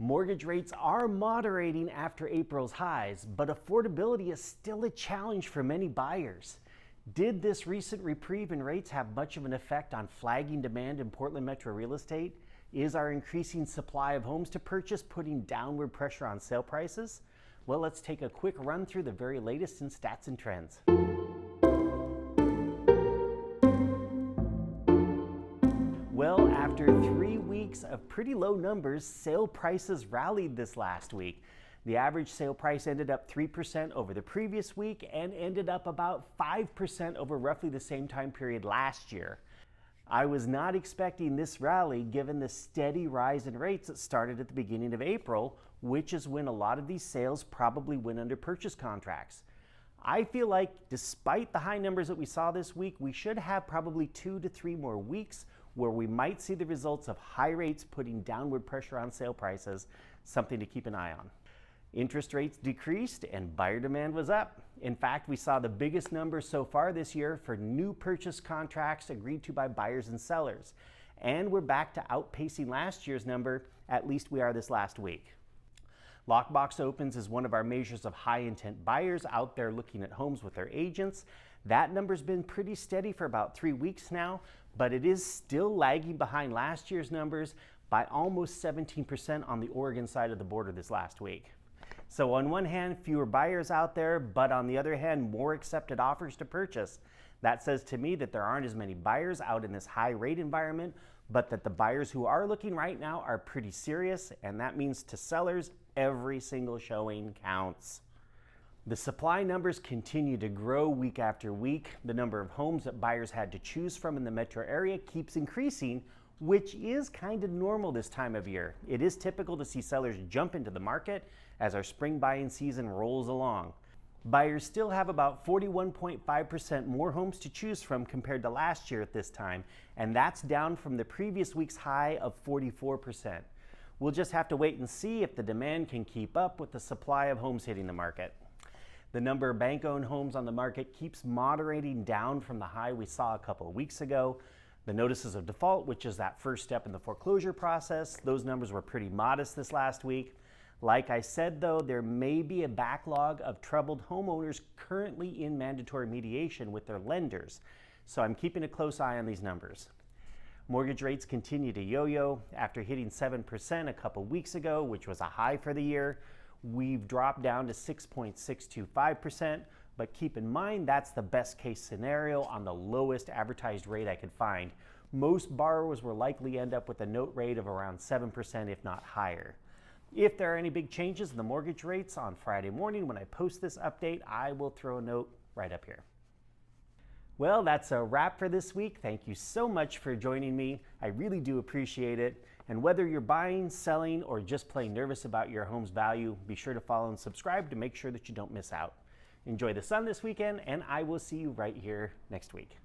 Mortgage rates are moderating after April's highs, but affordability is still a challenge for many buyers. Did this recent reprieve in rates have much of an effect on flagging demand in Portland metro real estate? Is our increasing supply of homes to purchase putting downward pressure on sale prices? Well, let's take a quick run through the very latest in stats and trends. Well, after 3 weeks of pretty low numbers, sale prices rallied this last week. The average sale price ended up 3% over the previous week and ended up about 5% over roughly the same time period last year. I was not expecting this rally given the steady rise in rates that started at the beginning of April, which is when a lot of these sales probably went under purchase contracts. I feel like despite the high numbers that we saw this week, we should have probably 2 to 3 more weeks where we might see the results of high rates putting downward pressure on sale prices, something to keep an eye on. Interest rates decreased and buyer demand was up. In fact, we saw the biggest numbers so far this year for new purchase contracts agreed to by buyers and sellers. And we're back to outpacing last year's number, at least we are this last week. Lockbox Opens is one of our measures of high intent buyers out there looking at homes with their agents. That number's been pretty steady for about 3 weeks now, but it is still lagging behind last year's numbers by almost 17% on the Oregon side of the border this last week. So on one hand, fewer buyers out there, but on the other hand, more accepted offers to purchase. That says to me that there aren't as many buyers out in this high rate environment, but that the buyers who are looking right now are pretty serious, and that means to sellers, every single showing counts. The supply numbers continue to grow week after week. The number of homes that buyers had to choose from in the metro area keeps increasing, which is kind of normal this time of year. It is typical to see sellers jump into the market as our spring buying season rolls along. Buyers still have about 41.5% more homes to choose from compared to last year at this time, and that's down from the previous week's high of 44%. We'll just have to wait and see if the demand can keep up with the supply of homes hitting the market. The number of bank-owned homes on the market keeps moderating down from the high we saw a couple of weeks ago. The notices of default, which is that first step in the foreclosure process, those numbers were pretty modest this last week. Like I said though, there may be a backlog of troubled homeowners currently in mandatory mediation with their lenders. So I'm keeping a close eye on these numbers. Mortgage rates continue to yo-yo. After hitting 7% a couple weeks ago, which was a high for the year, we've dropped down to 6.625%, but keep in mind that's the best case scenario on the lowest advertised rate I could find. Most borrowers will likely end up with a note rate of around 7%, if not higher. If there are any big changes in the mortgage rates on Friday morning when I post this update, I will throw a note right up here. Well, that's a wrap for this week. Thank you so much for joining me. I really do appreciate it. And whether you're buying, selling, or just plain nervous about your home's value, be sure to follow and subscribe to make sure that you don't miss out. Enjoy the sun this weekend, and I will see you right here next week.